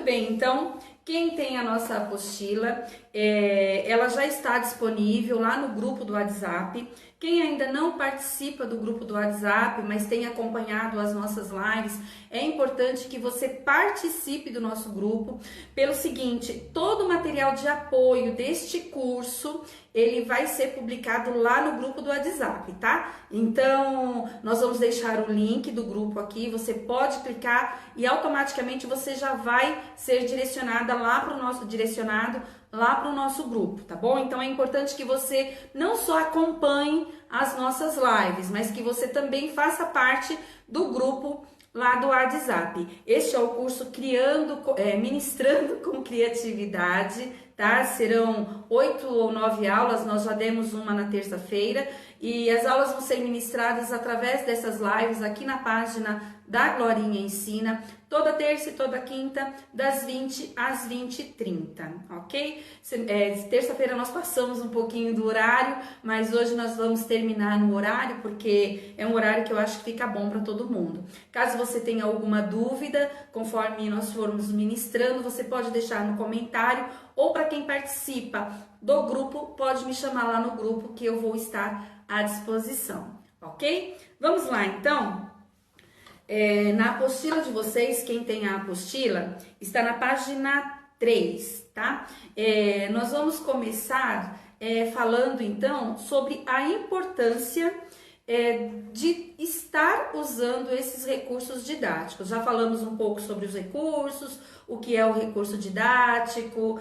bem, então, quem tem a nossa apostila, ela já está disponível lá no grupo do WhatsApp. Quem ainda não participa do grupo do WhatsApp, mas tem acompanhado as nossas lives, é importante que você participe do nosso grupo, pelo seguinte: todo o material de apoio deste curso, ele vai ser publicado lá no grupo do WhatsApp, tá? Então, nós vamos deixar o link do grupo aqui, você pode clicar e automaticamente você já vai ser direcionada lá para o nosso grupo, tá bom? Então é importante que você não só acompanhe as nossas lives, mas que você também faça parte do grupo lá do WhatsApp. Este é o curso Ministrando com Criatividade, tá? Serão 8 ou 9 aulas, nós já demos uma na terça-feira, e as aulas vão ser ministradas através dessas lives aqui na página da Glorinha Ensina, toda terça e toda quinta, das 20 às 20h30, ok? Terça-feira nós passamos um pouquinho do horário, mas hoje nós vamos terminar no horário, porque é um horário que eu acho que fica bom para todo mundo. Caso você tenha alguma dúvida, conforme nós formos ministrando, você pode deixar no comentário, ou para quem participa do grupo, pode me chamar lá no grupo que eu vou estar à disposição, ok? Vamos lá, então. Na apostila de vocês, quem tem a apostila, está na página 3, tá? Nós vamos começar falando, então, sobre a importância de estar usando esses recursos didáticos. Já falamos um pouco sobre os recursos, o que é o recurso didático,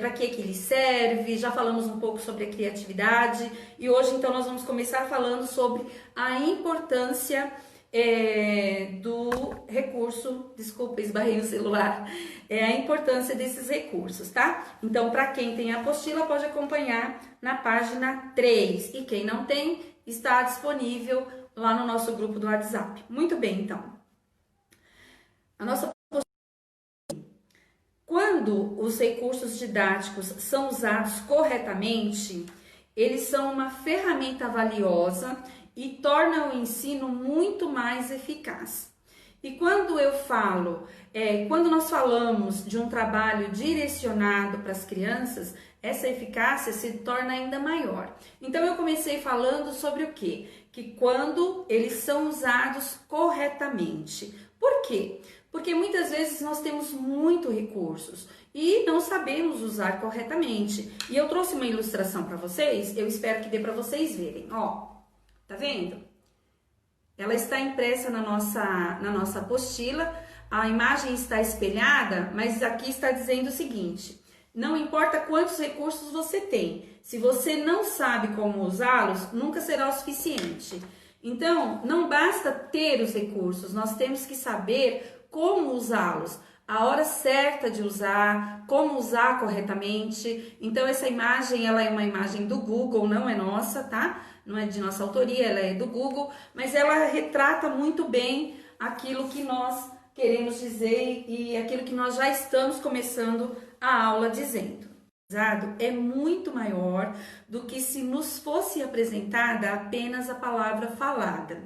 para que ele serve, já falamos um pouco sobre a criatividade, e hoje, então, nós vamos começar falando sobre a importância do recurso, desculpa, esbarrei no celular, a importância desses recursos, tá? Então, para quem tem a apostila, pode acompanhar na página 3, e quem não tem, está disponível lá no nosso grupo do WhatsApp. Muito bem, então. A nossa apostila, quando os recursos didáticos são usados corretamente, eles são uma ferramenta valiosa e torna o ensino muito mais eficaz. E quando quando nós falamos de um trabalho direcionado para as crianças, essa eficácia se torna ainda maior. Então eu comecei falando sobre o quê? Que quando eles são usados corretamente. Por quê? Porque muitas vezes nós temos muitos recursos e não sabemos usar corretamente. E eu trouxe uma ilustração para vocês, eu espero que dê para vocês verem, ó. Tá vendo? Ela está impressa na nossa apostila, a imagem está espelhada, mas aqui está dizendo o seguinte: não importa quantos recursos você tem, se você não sabe como usá-los, nunca será o suficiente. Então, não basta ter os recursos, nós temos que saber como usá-los, a hora certa de usar, como usar corretamente. Então, essa imagem, ela é uma imagem do Google, não é nossa, tá? Não é de nossa autoria, ela é do Google, mas ela retrata muito bem aquilo que nós queremos dizer e aquilo que nós já estamos começando a aula dizendo. É muito maior do que se nos fosse apresentada apenas a palavra falada.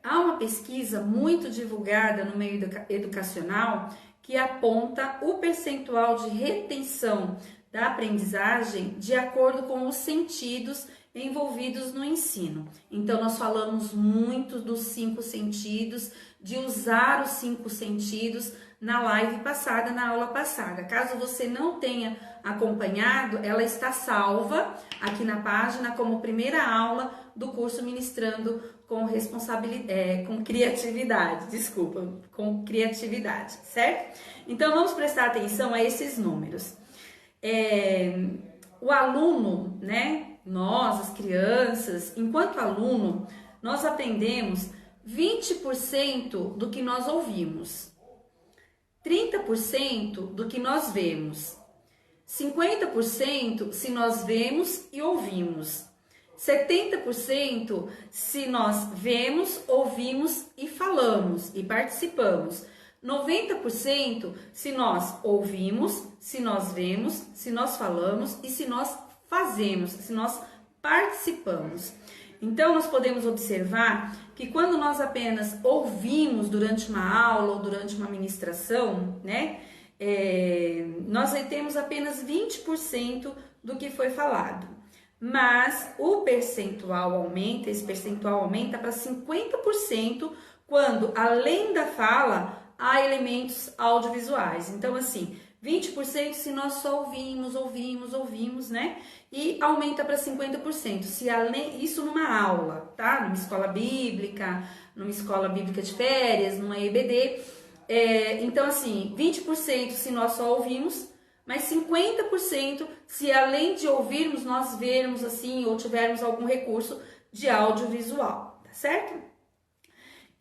Há uma pesquisa muito divulgada no meio educacional que aponta o percentual de retenção da aprendizagem de acordo com os sentidos envolvidos no ensino. Então, nós falamos muito dos 5 sentidos, de usar os 5 sentidos na live passada, na aula passada. Caso você não tenha acompanhado, ela está salva aqui na página como primeira aula do curso Ministrando com criatividade, certo? Então, vamos prestar atenção a esses números. O aluno, né? Nós, as crianças, enquanto aluno, nós aprendemos 20% do que nós ouvimos, 30% do que nós vemos, 50% se nós vemos e ouvimos, 70% se nós vemos, ouvimos e falamos e participamos, 90% se nós ouvimos, se nós vemos, se nós falamos e se nós fazemos, se nós participamos. Então, nós podemos observar que quando nós apenas ouvimos durante uma aula ou durante uma ministração, né, nós retemos apenas 20% do que foi falado. Mas o percentual aumenta, esse percentual aumenta para 50% quando, além da fala, há elementos audiovisuais. Então, assim, 20% se nós só ouvimos, né? E aumenta para 50%. Se além, isso numa aula, tá? Numa escola bíblica de férias, numa EBD. Então, assim, 20% se nós só ouvimos, mas 50% se além de ouvirmos, nós vermos assim, ou tivermos algum recurso de audiovisual, tá certo?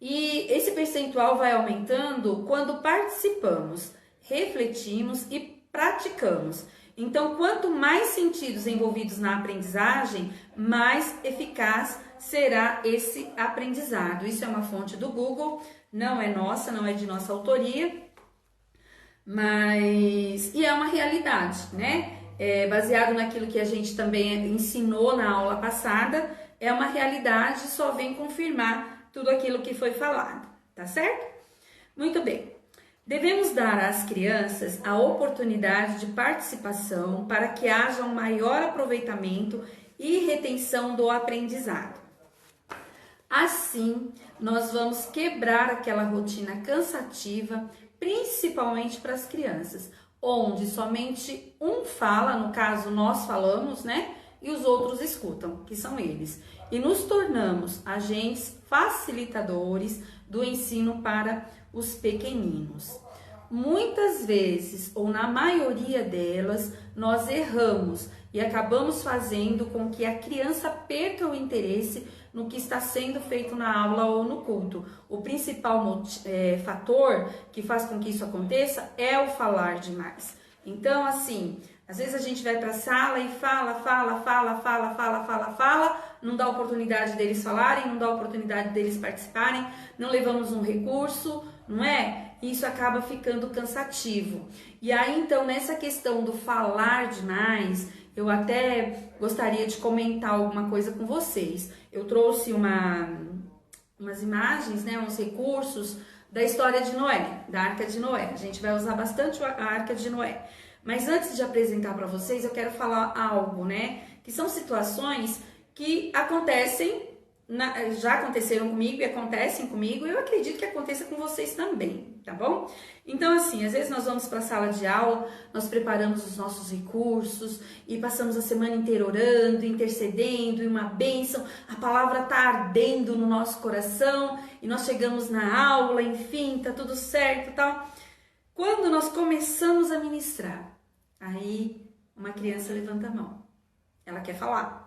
E esse percentual vai aumentando quando participamos, refletimos e praticamos. Então, quanto mais sentidos envolvidos na aprendizagem, mais eficaz será esse aprendizado. Isso é uma fonte do Google, não é nossa, não é de nossa autoria, mas e é uma realidade, né? Baseado naquilo que a gente também ensinou na aula passada, é uma realidade, só vem confirmar tudo aquilo que foi falado, tá certo? Muito bem. Devemos dar às crianças a oportunidade de participação para que haja um maior aproveitamento e retenção do aprendizado. Assim, nós vamos quebrar aquela rotina cansativa, principalmente para as crianças, onde somente um fala, no caso nós falamos, né? E os outros escutam, que são eles. E nos tornamos agentes facilitadores do ensino para os pequeninos. Muitas vezes, ou na maioria delas, nós erramos e acabamos fazendo com que a criança perca o interesse no que está sendo feito na aula ou no culto. O principal fator que faz com que isso aconteça é o falar demais. Então, assim, às vezes a gente vai para a sala e fala, não dá oportunidade deles falarem, não dá oportunidade deles participarem, não levamos um recurso, não é? Isso acaba ficando cansativo. E aí, então, nessa questão do falar demais, eu até gostaria de comentar alguma coisa com vocês. Eu trouxe umas imagens, né, uns recursos da história de Noé, da Arca de Noé. A gente vai usar bastante a Arca de Noé. Mas antes de apresentar para vocês, eu quero falar algo, né? Que são situações que acontecem, já aconteceram comigo e acontecem comigo, e eu acredito que aconteça com vocês também, tá bom? Então, assim, às vezes nós vamos para a sala de aula, nós preparamos os nossos recursos e passamos a semana inteira orando, intercedendo, e uma bênção, a palavra tá ardendo no nosso coração, e nós chegamos na aula, enfim, tá tudo certo e tal. Quando nós começamos a ministrar, aí uma criança levanta a mão, ela quer falar.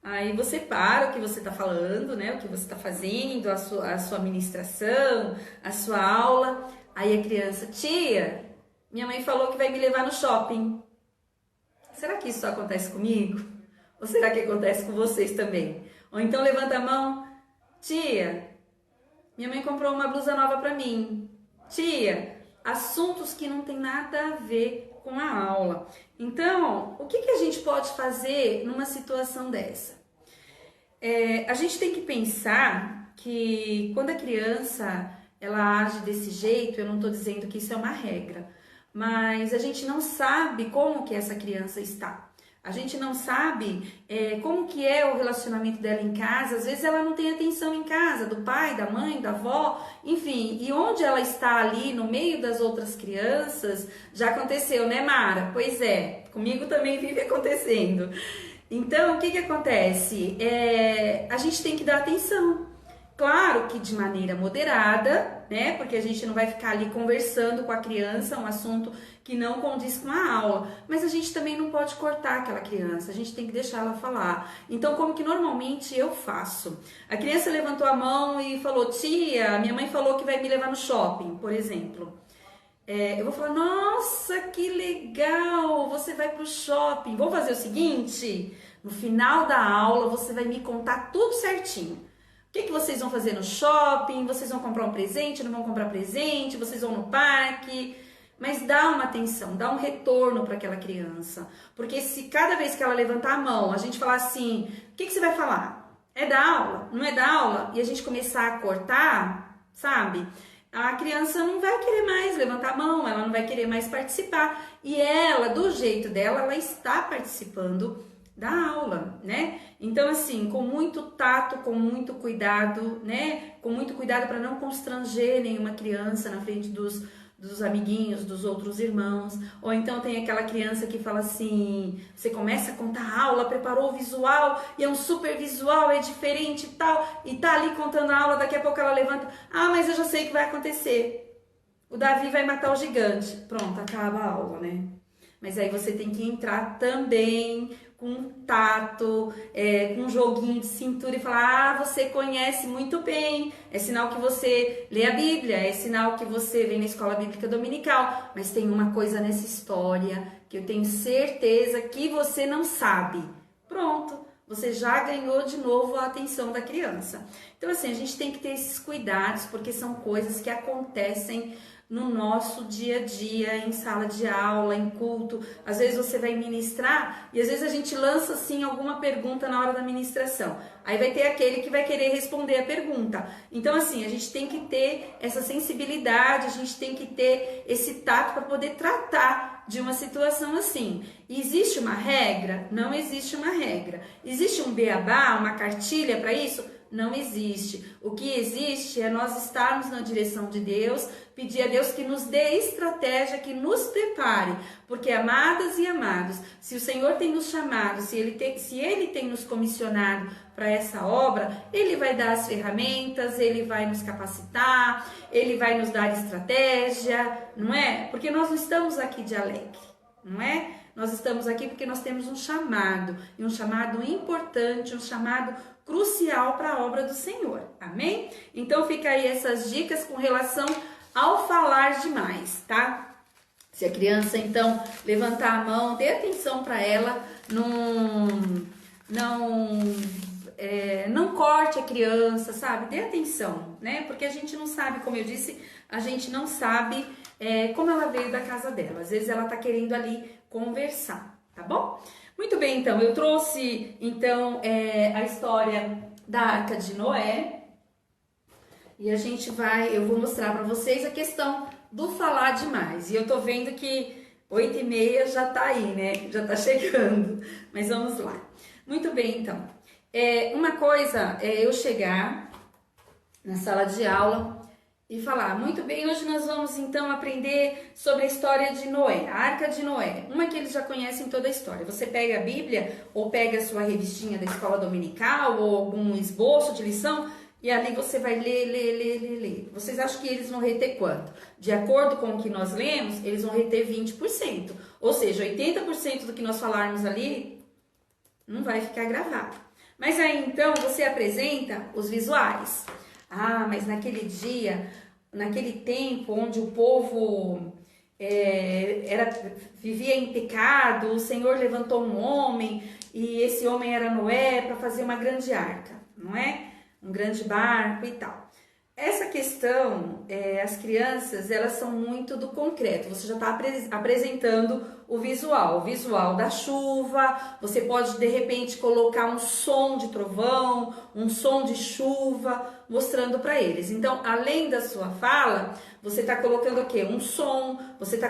Aí você para o que você está falando, né? O que você está fazendo, a sua ministração, a sua aula. Aí a criança, tia, minha mãe falou que vai me levar no shopping. Será que isso só acontece comigo? Ou será que acontece com vocês também? Ou então levanta a mão, tia, minha mãe comprou uma blusa nova para mim. Tia, assuntos que não tem nada a ver com a aula. Então, o que a gente pode fazer numa situação dessa? A gente tem que pensar que quando a criança ela age desse jeito, eu não estou dizendo que isso é uma regra, mas a gente não sabe como que essa criança está. A gente não sabe como que é o relacionamento dela em casa. Às vezes ela não tem atenção em casa, do pai, da mãe, da avó, enfim. E onde ela está ali, no meio das outras crianças, já aconteceu, né, Mara? Pois é, comigo também vive acontecendo. Então, o que acontece? A gente tem que dar atenção. Claro que de maneira moderada, né? Porque a gente não vai ficar ali conversando com a criança, um assunto que não condiz com a aula. Mas a gente também não pode cortar aquela criança, a gente tem que deixar ela falar. Então, como que normalmente eu faço? A criança levantou a mão e falou, tia, minha mãe falou que vai me levar no shopping, por exemplo. Eu vou falar, nossa, que legal, você vai pro shopping. Vamos fazer o seguinte, no final da aula você vai me contar tudo certinho. O que vocês vão fazer no shopping? Vocês vão comprar um presente? Não vão comprar presente? Vocês vão no parque? Mas dá uma atenção, dá um retorno para aquela criança. Porque se cada vez que ela levantar a mão, a gente falar assim, o que você vai falar? É da aula? Não é da aula? E a gente começar a cortar, sabe? A criança não vai querer mais levantar a mão, ela não vai querer mais participar. E ela, do jeito dela, ela está participando da aula, né? Então, assim, com muito tato, com muito cuidado, né? Com muito cuidado para não constranger nenhuma criança na frente dos amiguinhos, dos outros irmãos. Ou então tem aquela criança que fala assim, você começa a contar a aula, preparou o visual, e é um super visual, é diferente e tal, e tá ali contando a aula, daqui a pouco ela levanta, ah, mas eu já sei o que vai acontecer. O Davi vai matar o gigante. Pronto, acaba a aula, né? Mas aí você tem que entrar também com tato, com um joguinho de cintura e falar, ah, você conhece muito bem, é sinal que você lê a Bíblia, é sinal que você vem na escola bíblica dominical, mas tem uma coisa nessa história que eu tenho certeza que você não sabe. Pronto, você já ganhou de novo a atenção da criança. Então, assim, a gente tem que ter esses cuidados, porque são coisas que acontecem no nosso dia a dia, em sala de aula, em culto. Às vezes você vai ministrar e às vezes a gente lança assim alguma pergunta na hora da ministração. Aí vai ter aquele que vai querer responder a pergunta. Então, assim, a gente tem que ter essa sensibilidade, a gente tem que ter esse tato para poder tratar de uma situação assim. E existe uma regra? Não existe uma regra. Existe um beabá, uma cartilha para isso? Não existe. O que existe é nós estarmos na direção de Deus, pedir a Deus que nos dê estratégia, que nos prepare. Porque, amadas e amados, se o Senhor tem nos chamado, se Ele tem nos comissionado para essa obra, Ele vai dar as ferramentas, Ele vai nos capacitar, Ele vai nos dar estratégia, não é? Porque nós não estamos aqui de alegre, não é? Nós estamos aqui porque nós temos um chamado, e um chamado importante, um chamado crucial para a obra do Senhor, amém? Então fica aí essas dicas com relação ao falar demais, tá? Se a criança então levantar a mão, dê atenção para ela, não corte a criança, sabe? Dê atenção, né? Porque a gente não sabe, como eu disse, a gente não sabe como ela veio da casa dela. Às vezes ela tá querendo ali conversar, tá bom? Muito bem, então, eu trouxe então a história da Arca de Noé e eu vou mostrar para vocês a questão do falar demais. E eu tô vendo que 8h30 já tá aí, né? Já tá chegando, mas vamos lá. Muito bem, então. Uma coisa é eu chegar na sala de aula e falar, muito bem, hoje nós vamos então aprender sobre a história de Noé, a Arca de Noé, uma que eles já conhecem toda a história. Você pega a Bíblia ou pega a sua revistinha da escola dominical ou algum esboço de lição e ali você vai ler. Vocês acham que eles vão reter quanto? De acordo com o que nós lemos, eles vão reter 20%, ou seja, 80% do que nós falarmos ali não vai ficar gravado. Mas aí então você apresenta os visuais. Ah, mas naquele dia, naquele tempo onde o povo vivia em pecado, o Senhor levantou um homem e esse homem era Noé para fazer uma grande arca, não é? Um grande barco e tal. Essa questão, as crianças, elas são muito do concreto. Você já está apresentando o visual da chuva. Você pode, de repente, colocar um som de trovão, um som de chuva, mostrando para eles. Então, além da sua fala, você está colocando o quê? Um som, você está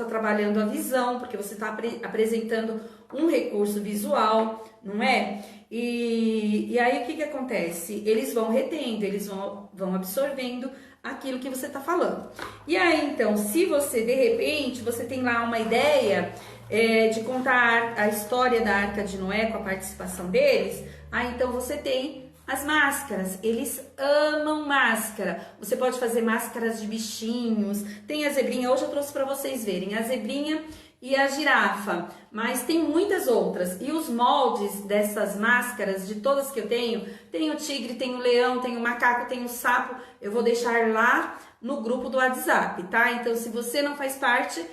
trabalhando a visão, porque você está apresentando um recurso visual, não é? E aí o que acontece? Eles vão retendo, eles vão absorvendo aquilo que você está falando. E aí então, se você de repente, você tem lá uma ideia de contar a história da Arca de Noé com a participação deles, aí então você tem as máscaras, eles amam máscara. Você pode fazer máscaras de bichinhos, tem a zebrinha, hoje eu trouxe para vocês verem, a zebrinha e a girafa, mas tem muitas outras. E os moldes dessas máscaras, de todas que eu tenho, tem o tigre, tem o leão, tem o macaco, tem o sapo, eu vou deixar lá no grupo do WhatsApp, tá? Então, se você não faz parte,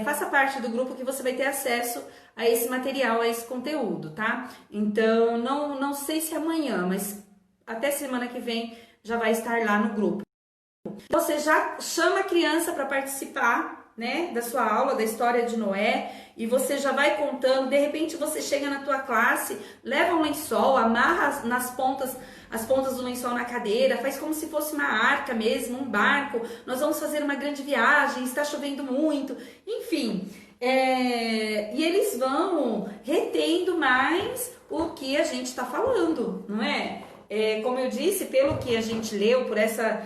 faça parte do grupo que você vai ter acesso a esse material, a esse conteúdo, tá? Então, não sei se amanhã, mas até semana que vem já vai estar lá no grupo. Você já chama a criança para participar, né, da sua aula, da história de Noé, e você já vai contando. De repente você chega na tua classe, leva um lençol, amarra as pontas do lençol na cadeira, faz como se fosse uma arca mesmo, um barco. Nós vamos fazer uma grande viagem, está chovendo muito, enfim. E eles vão retendo mais o que a gente está falando, não é? Como eu disse, pelo que a gente leu, por essa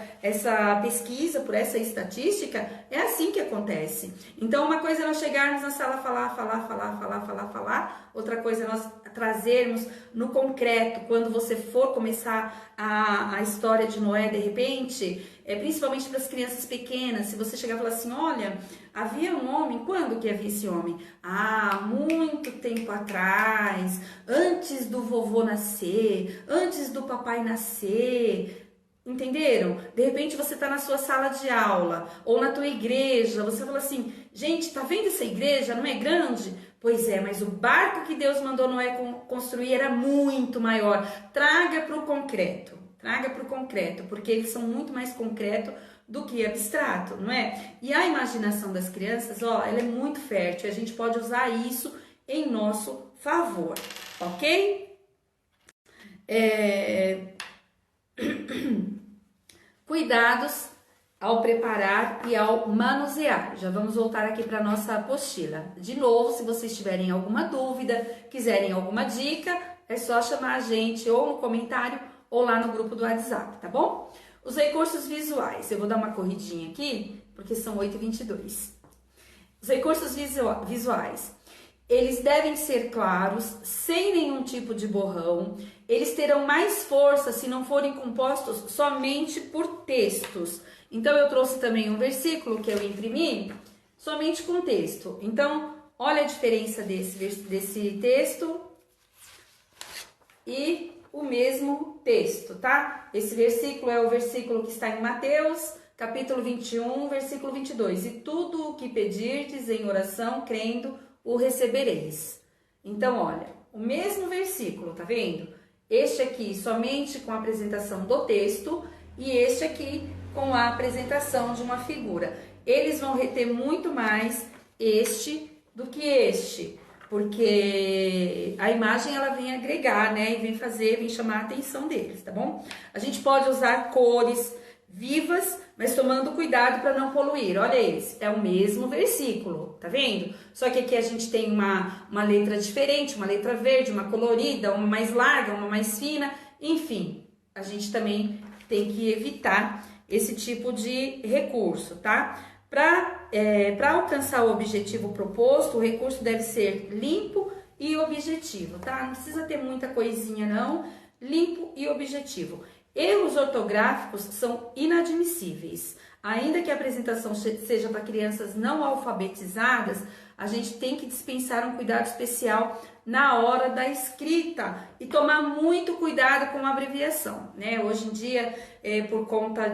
pesquisa, por essa estatística, é assim que acontece. Então, uma coisa é nós chegarmos na sala, falar, outra coisa é nós trazermos no concreto, quando você for começar a história de Noé, de repente, principalmente para as crianças pequenas, se você chegar e falar assim, olha, havia um homem, quando que havia esse homem? Ah, muito tempo atrás, antes do vovô nascer, antes do papai nascer. Entenderam? De repente você está na sua sala de aula ou na tua igreja, você fala assim, gente, tá vendo essa igreja? Não é grande? Pois é, mas o barco que Deus mandou Noé construir era muito maior. Traga para o concreto, porque eles são muito mais concreto do que abstrato, não é? E a imaginação das crianças, ela é muito fértil, a gente pode usar isso em nosso favor, ok? Cuidados ao preparar e ao manusear. Já vamos voltar aqui para a nossa apostila. De novo, se vocês tiverem alguma dúvida, quiserem alguma dica, é só chamar a gente ou no comentário ou lá no grupo do WhatsApp, tá bom? Os recursos visuais. Eu vou dar uma corridinha aqui, porque são 8h22. Os recursos visuais. Eles devem ser claros, sem nenhum tipo de borrão. Eles terão mais força se não forem compostos somente por textos. Então, eu trouxe também um versículo que eu imprimi, somente com texto. Então, olha a diferença desse texto e o mesmo texto, tá? Esse versículo é o versículo que está em Mateus, capítulo 21, versículo 22. E tudo o que pedirdes em oração, crendo, o recebereis. Então, olha, o mesmo versículo, tá vendo? Este aqui somente com a apresentação do texto e este aqui com a apresentação de uma figura. Eles vão reter muito mais este do que este, porque a imagem ela vem agregar, né? E vem chamar a atenção deles, tá bom? A gente pode usar cores vivas, mas tomando cuidado para não poluir. Olha esse, é o mesmo versículo, tá vendo? Só que aqui a gente tem uma letra diferente, uma letra verde, uma colorida, uma mais larga, uma mais fina, enfim, a gente também tem que evitar esse tipo de recurso, tá? Para alcançar o objetivo proposto, o recurso deve ser limpo e objetivo, tá? Não precisa ter muita coisinha não, limpo e objetivo. Erros ortográficos são inadmissíveis. Ainda que a apresentação seja para crianças não alfabetizadas, a gente tem que dispensar um cuidado especial na hora da escrita e tomar muito cuidado com a abreviação, né? Hoje em dia, por conta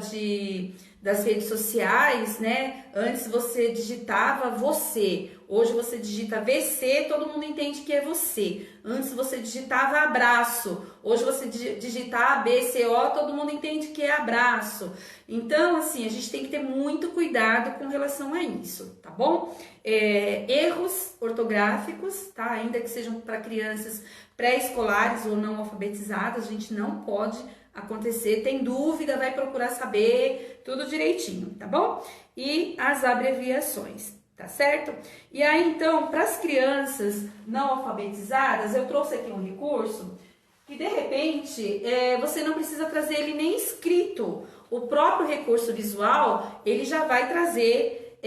das redes sociais, né? Antes você digitava você, hoje você digita VC, todo mundo entende que é você. Antes você digitava abraço, hoje você digita ABCO, todo mundo entende que é abraço. Então, assim, a gente tem que ter muito cuidado com relação a isso, tá bom? Erros ortográficos, tá? Ainda que sejam para crianças pré-escolares ou não alfabetizadas, a gente não pode acontecer. Tem dúvida, vai procurar saber tudo direitinho, tá bom? E as abreviações, tá certo? E aí, então, para as crianças não alfabetizadas, eu trouxe aqui um recurso que, de repente, você não precisa trazer ele nem escrito. O próprio recurso visual, ele já vai trazer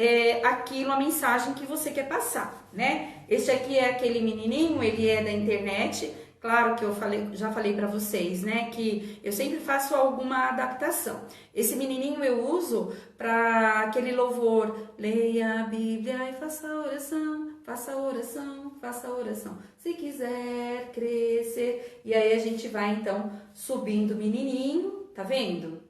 aquilo, a mensagem que você quer passar, né? Este aqui é aquele menininho, ele é da internet. Claro que já falei para vocês, né, que eu sempre faço alguma adaptação. Esse menininho eu uso para aquele louvor, leia a Bíblia e faça oração, faça oração, faça oração, se quiser crescer. E aí a gente vai então subindo o menininho, tá vendo?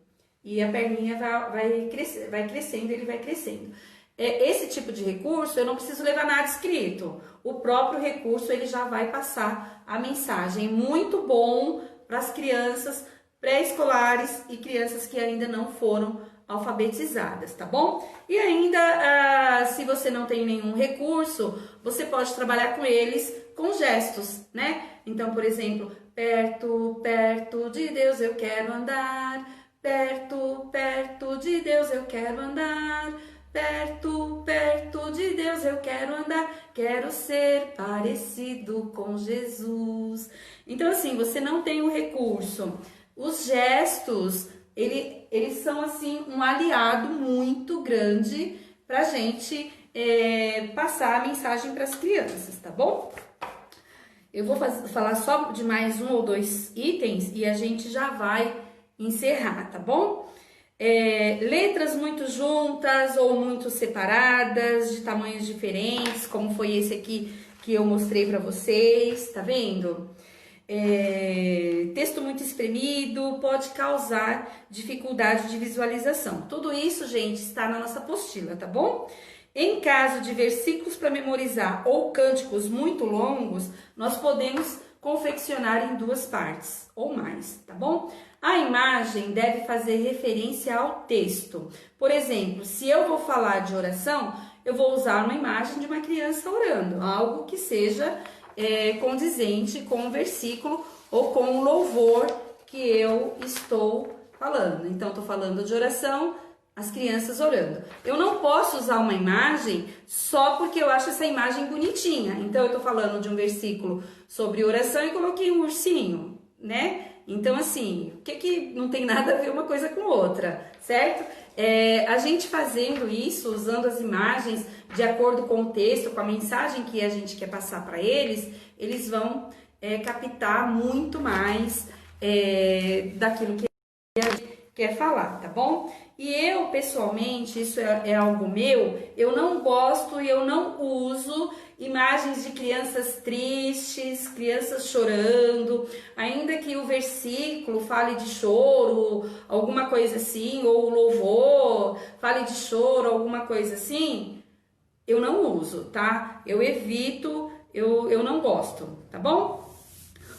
E a perninha vai crescendo, ele vai crescendo. Esse tipo de recurso eu não preciso levar nada escrito. O próprio recurso ele já vai passar a mensagem. Muito bom para as crianças pré-escolares e crianças que ainda não foram alfabetizadas, tá bom? E ainda, se você não tem nenhum recurso, você pode trabalhar com eles com gestos, né? Então, por exemplo, perto, perto de Deus eu quero andar, perto, perto de Deus eu quero andar, perto, perto de Deus eu quero andar, quero ser parecido com Jesus. Então, assim, você não tem o recurso. Os gestos, eles são, assim, um aliado muito grande pra gente passar a mensagem para as crianças, tá bom? Eu vou falar só de mais um ou dois itens e a gente já vai encerrar, tá bom? Letras muito juntas ou muito separadas, de tamanhos diferentes, como foi esse aqui que eu mostrei para vocês, tá vendo? Texto muito espremido pode causar dificuldade de visualização. Tudo isso, gente, está na nossa apostila, tá bom? Em caso de versículos para memorizar ou cânticos muito longos, nós podemos confeccionar em duas partes ou mais, tá bom? A imagem deve fazer referência ao texto. Por exemplo, se eu vou falar de oração, eu vou usar uma imagem de uma criança orando, algo que seja condizente com o versículo ou com o louvor que eu estou falando. Então, estou falando de oração, as crianças orando. Eu não posso usar uma imagem só porque eu acho essa imagem bonitinha. Então, eu estou falando de um versículo sobre oração e coloquei um ursinho, né? Então, assim, o que não tem nada a ver uma coisa com outra, certo? A gente fazendo isso, usando as imagens de acordo com o texto, com a mensagem que a gente quer passar para eles, eles vão captar muito mais daquilo que a gente quer falar, tá bom? E eu, pessoalmente, isso é algo meu, eu não gosto e eu não uso imagens de crianças tristes, crianças chorando, ainda que o versículo fale de choro, alguma coisa assim, ou o louvor fale de choro, alguma coisa assim, eu não uso, tá? Eu evito, eu não gosto, tá bom?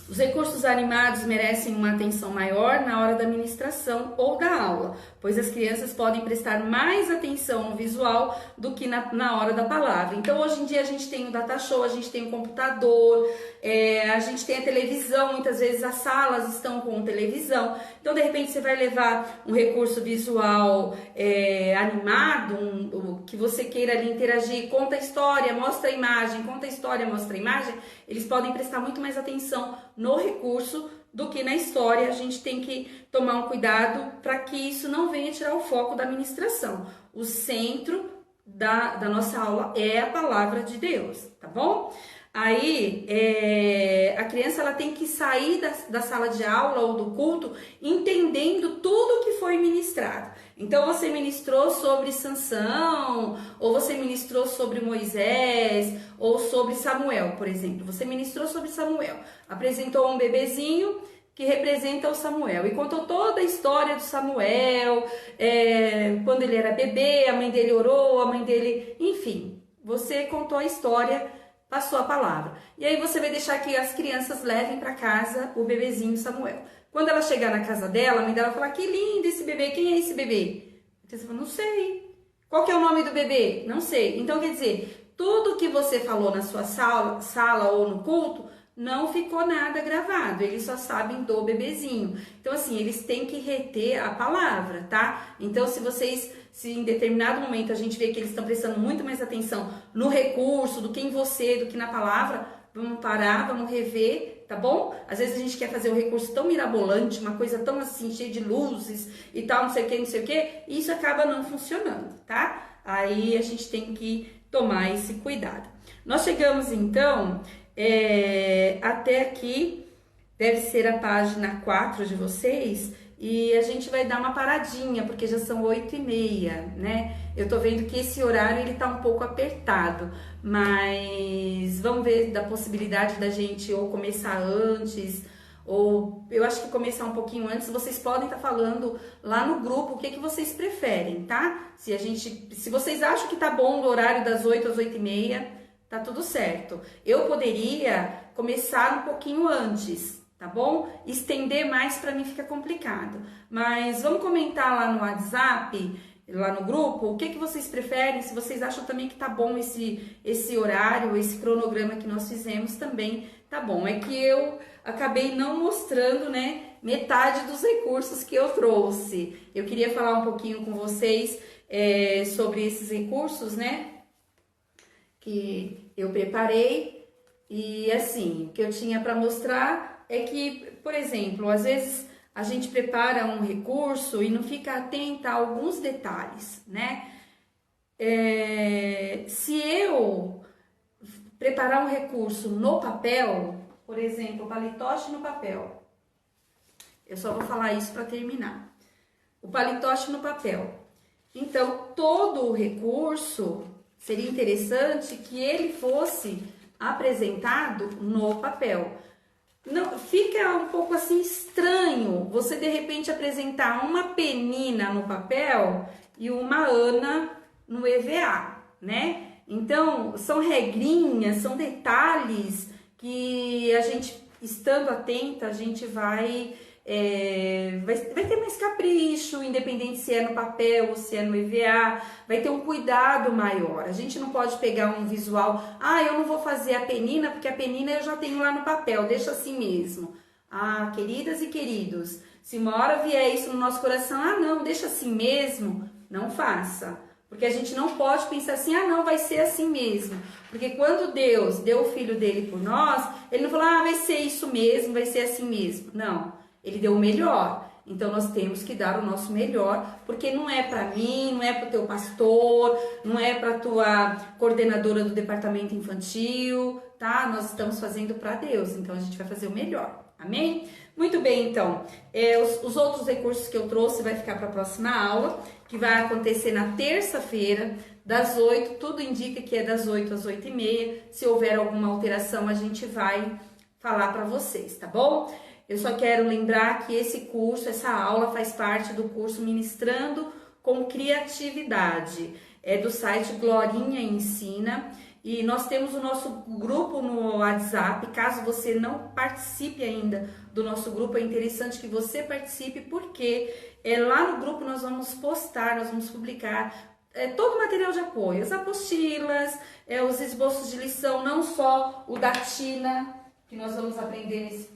Os recursos animados merecem uma atenção maior na hora da ministração ou da aula, pois as crianças podem prestar mais atenção no visual do que na hora da palavra. Então, hoje em dia, a gente tem o data show, a gente tem o computador, a gente tem a televisão, muitas vezes as salas estão com televisão. Então, de repente, você vai levar um recurso visual animado, que você queira ali interagir, conta a história, mostra a imagem, conta a história, mostra a imagem, eles podem prestar muito mais atenção no recurso do que na história. A gente tem que tomar um cuidado para que isso não venha tirar o foco da ministração. O centro da nossa aula é a palavra de Deus, tá bom? Aí, a criança ela tem que sair da sala de aula ou do culto entendendo tudo que foi ministrado. Então, você ministrou sobre Sansão, ou você ministrou sobre Moisés, ou sobre Samuel, por exemplo. Você ministrou sobre Samuel, apresentou um bebezinho que representa o Samuel e contou toda a história do Samuel, quando ele era bebê, a mãe dele orou, a mãe dele... Enfim, você contou a história, passou a palavra. E aí você vai deixar que as crianças levem para casa o bebezinho Samuel. Quando ela chegar na casa dela, a mãe dela vai falar, que lindo esse bebê, quem é esse bebê? Você fala, não sei. Qual que é o nome do bebê? Não sei. Então, quer dizer, tudo que você falou na sua sala ou no culto, não ficou nada gravado, eles só sabem do bebezinho. Então, assim, eles têm que reter a palavra, tá? Então, se em determinado momento a gente vê que eles estão prestando muito mais atenção no recurso, do que em você, do que na palavra, vamos parar, vamos rever, tá bom? Às vezes a gente quer fazer um recurso tão mirabolante, uma coisa tão assim, cheia de luzes e tal, não sei o que, não sei o que, e isso acaba não funcionando, tá? Aí a gente tem que tomar esse cuidado. Nós chegamos, então... até aqui deve ser a página 4 de vocês e a gente vai dar uma paradinha porque já são 8h30, né? Eu tô vendo que esse horário ele tá um pouco apertado, mas vamos ver da possibilidade da gente ou começar antes, ou eu acho que começar um pouquinho antes. Vocês podem estar falando lá no grupo o que vocês preferem, tá? Se vocês acham que tá bom o horário das 8 às 8h30, tá tudo certo. Eu poderia começar um pouquinho antes, tá tá bom? Estender mais para mim fica complicado. Mas vamos comentar lá no WhatsApp, lá no grupo, o que vocês preferem, se vocês acham também que tá bom esse horário, esse cronograma que nós fizemos também tá bom. É que eu acabei não mostrando, né, metade dos recursos que eu trouxe. Eu queria falar um pouquinho com vocês sobre esses recursos, né, que eu preparei. E assim, o que eu tinha para mostrar é que, por exemplo, às vezes a gente prepara um recurso e não fica atenta a alguns detalhes, né? Se eu preparar um recurso no papel, por exemplo, palitoche no papel, eu só vou falar isso para terminar. O palitoche no papel. Então, todo o recurso seria interessante que ele fosse apresentado no papel. Não, fica um pouco assim estranho você de repente apresentar uma penina no papel e uma Ana no EVA, né? Então, são regrinhas, são detalhes que a gente, estando atenta, a gente vai ter mais capricho, independente se é no papel ou se é no EVA, vai ter um cuidado maior. A gente não pode pegar um visual, eu não vou fazer a penina porque a penina eu já tenho lá no papel, deixa assim mesmo. Queridas e queridos, se uma hora vier isso no nosso coração, não, deixa assim mesmo, não faça. Porque a gente não pode pensar assim, não, vai ser assim mesmo. Porque quando Deus deu o Filho dele por nós, ele não falou, vai ser isso mesmo, vai ser assim mesmo. Não, ele deu o melhor. Então nós temos que dar o nosso melhor, porque não é para mim, não é para o teu pastor, não é para tua coordenadora do departamento infantil, tá? Nós estamos fazendo para Deus, então a gente vai fazer o melhor. Amém? Muito bem, então, os outros recursos que eu trouxe vai ficar para a próxima aula, que vai acontecer na terça-feira, das 8, tudo indica que é das 8 às 8h30, se houver alguma alteração a gente vai falar para vocês, tá bom? Eu só quero lembrar que esse curso, essa aula faz parte do curso Ministrando com Criatividade, é do site Glorinha Ensina. E nós temos o nosso grupo no WhatsApp. Caso você não participe ainda do nosso grupo, é interessante que você participe, porque lá no grupo nós vamos postar, nós vamos publicar todo o material de apoio, as apostilas, os esboços de lição, não só o da Tina, que nós vamos aprender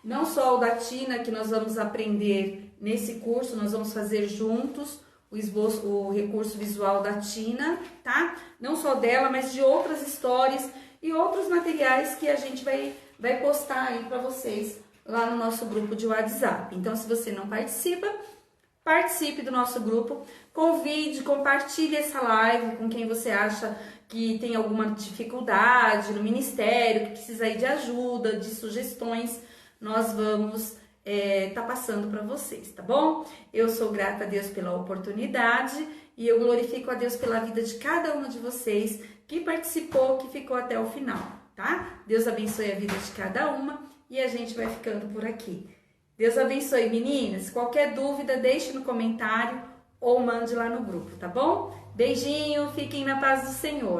não só o da Tina, que nós vamos aprender nesse curso, nós vamos fazer juntos o esboço, o recurso visual da Tina, tá? Não só dela, mas de outras histórias e outros materiais que a gente vai postar aí para vocês lá no nosso grupo de WhatsApp. Então, se você não participa, participe do nosso grupo, convide, compartilhe essa live com quem você acha que tem alguma dificuldade no ministério, que precisa aí de ajuda, de sugestões. Nós vamos tá passando para vocês, tá bom? Eu sou grata a Deus pela oportunidade e eu glorifico a Deus pela vida de cada uma de vocês que participou, que ficou até o final, tá? Deus abençoe a vida de cada uma e a gente vai ficando por aqui. Deus abençoe, meninas. Qualquer dúvida, deixe no comentário ou mande lá no grupo, tá bom? Beijinho, fiquem na paz do Senhor.